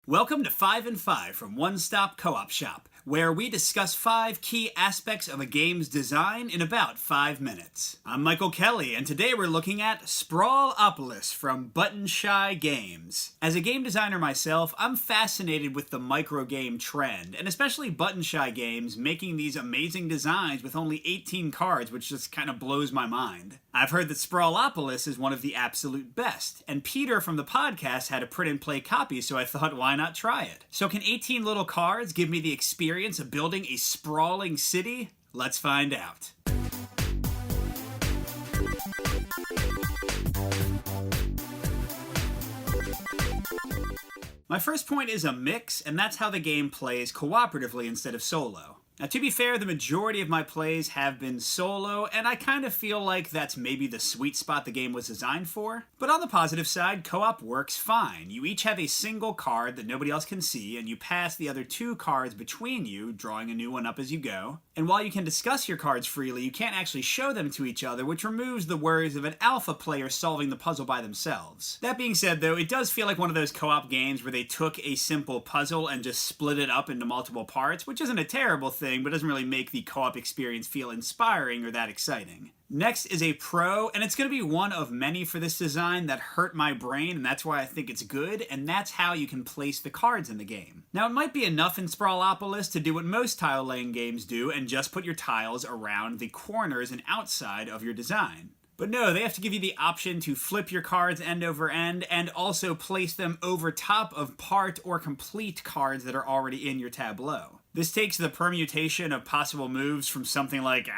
Welcome to 5 and 5 from One Stop Co-op Shop, where we discuss 5 key aspects of a game's design in about 5 minutes. I'm Michael Kelly, and today we're looking at Sprawlopolis from Button Shy Games. As a game designer myself, I'm fascinated with the microgame trend, and especially Button Shy Games making these amazing designs with only 18 cards, which just kind of blows my mind. I've heard that Sprawlopolis is one of the absolute best, and Peter from the podcast had a print-and-play copy, so I thought, why not try it? So can 18 little cards give me the experience of building a sprawling city? Let's find out. My first point is a mix, and that's how the game plays cooperatively instead of solo. Now, to be fair, the majority of my plays have been solo, and I kind of feel like that's maybe the sweet spot the game was designed for. But on the positive side, co-op works fine. You each have a single card that nobody else can see, and you pass the other 2 cards between you, drawing a new one up as you go. And while you can discuss your cards freely, you can't actually show them to each other, which removes the worries of an alpha player solving the puzzle by themselves. That being said, though, it does feel like one of those co-op games where they took a simple puzzle and just split it up into multiple parts, which isn't a terrible thing, but doesn't really make the co-op experience feel inspiring or that exciting. Next is a pro, and it's going to be one of many for this design that hurt my brain, and that's why I think it's good, and that's how you can place the cards in the game. Now, it might be enough in Sprawlopolis to do what most tile-laying games do and just put your tiles around the corners and outside of your design. But no, they have to give you the option to flip your cards end over end and also place them over top of part or complete cards that are already in your tableau. This takes the permutation of possible moves from something like,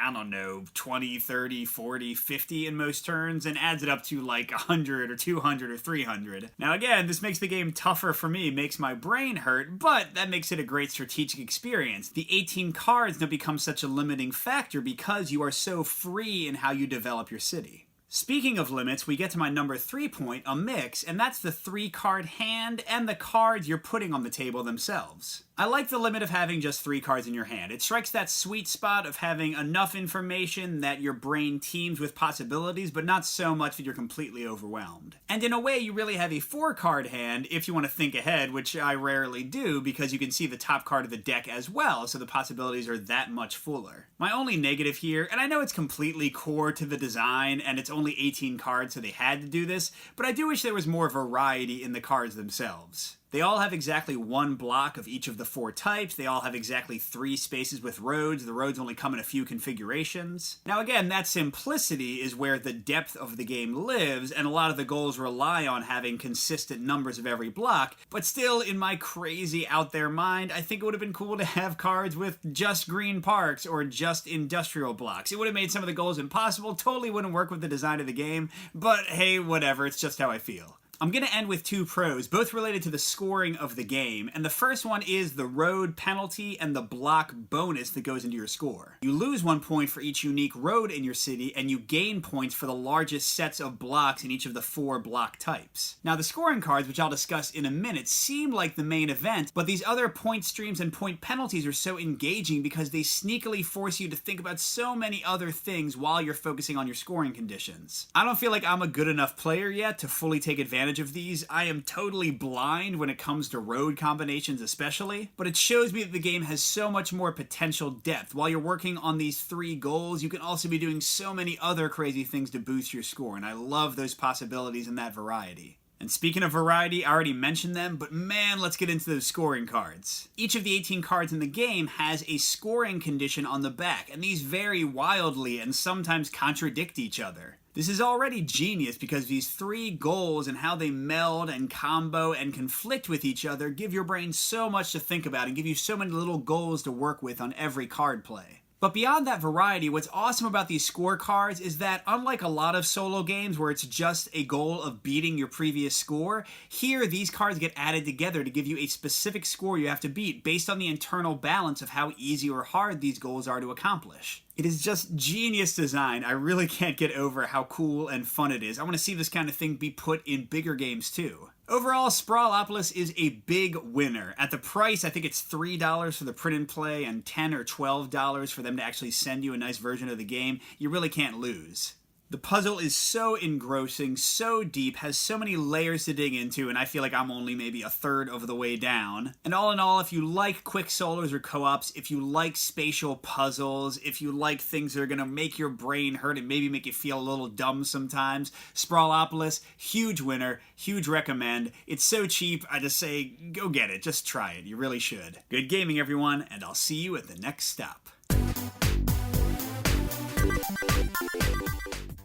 20, 30, 40, 50 in most turns, and adds it up to like 100 or 200 or 300. Now again, this makes the game tougher for me, makes my brain hurt, but that makes it a great strategic experience. The 18 cards don't become such a limiting factor because you are so free in how you develop your city. Speaking of limits, we get to my number 3 point, a mix, and that's the 3-card hand and the cards you're putting on the table themselves. I like the limit of having just 3 cards in your hand. It strikes that sweet spot of having enough information that your brain teems with possibilities, but not so much that you're completely overwhelmed. And in a way, you really have a 4-card hand if you want to think ahead, which I rarely do because you can see the top card of the deck as well, so the possibilities are that much fuller. My only negative here, and I know it's completely core to the design, and it's only 18 cards, so they had to do this, but I do wish there was more variety in the cards themselves. They all have exactly 1 block of each of the 4 types. They all have exactly 3 spaces with roads. The roads only come in a few configurations. Now again, that simplicity is where the depth of the game lives, and a lot of the goals rely on having consistent numbers of every block, but still, in my crazy out there mind, I think it would have been cool to have cards with just green parks or just industrial blocks. It would have made some of the goals impossible, totally wouldn't work with the design of the game, but hey, whatever, it's just how I feel. I'm going to end with 2 pros, both related to the scoring of the game, and the first one is the road penalty and the block bonus that goes into your score. You lose 1 point for each unique road in your city, and you gain points for the largest sets of blocks in each of the 4 block types. Now, the scoring cards, which I'll discuss in a minute, seem like the main event, but these other point streams and point penalties are so engaging because they sneakily force you to think about so many other things while you're focusing on your scoring conditions. I don't feel like I'm a good enough player yet to fully take advantage of these. I am totally blind when it comes to road combinations especially, but it shows me that the game has so much more potential depth. While you're working on these 3 goals, you can also be doing so many other crazy things to boost your score, and I love those possibilities and that variety. And speaking of variety, I already mentioned them, but man, let's get into those scoring cards. Each of the 18 cards in the game has a scoring condition on the back, and these vary wildly and sometimes contradict each other. This is already genius because these 3 goals and how they meld and combo and conflict with each other give your brain so much to think about and give you so many little goals to work with on every card play. But beyond that variety, what's awesome about these scorecards is that unlike a lot of solo games where it's just a goal of beating your previous score, here these cards get added together to give you a specific score you have to beat based on the internal balance of how easy or hard these goals are to accomplish. It is just genius design. I really can't get over how cool and fun it is. I want to see this kind of thing be put in bigger games too. Overall, Sprawlopolis is a big winner. At the price, I think it's $3 for the print and play and $10 or $12 for them to actually send you a nice version of the game. You really can't lose. The puzzle is so engrossing, so deep, has so many layers to dig into, and I feel like I'm only maybe a third of the way down. And all in all, if you like quick solos or co-ops, if you like spatial puzzles, if you like things that are going to make your brain hurt and maybe make you feel a little dumb sometimes, Sprawlopolis, huge winner, huge recommend. It's so cheap, I just say, go get it, just try it, you really should. Good gaming, everyone, and I'll see you at the next stop.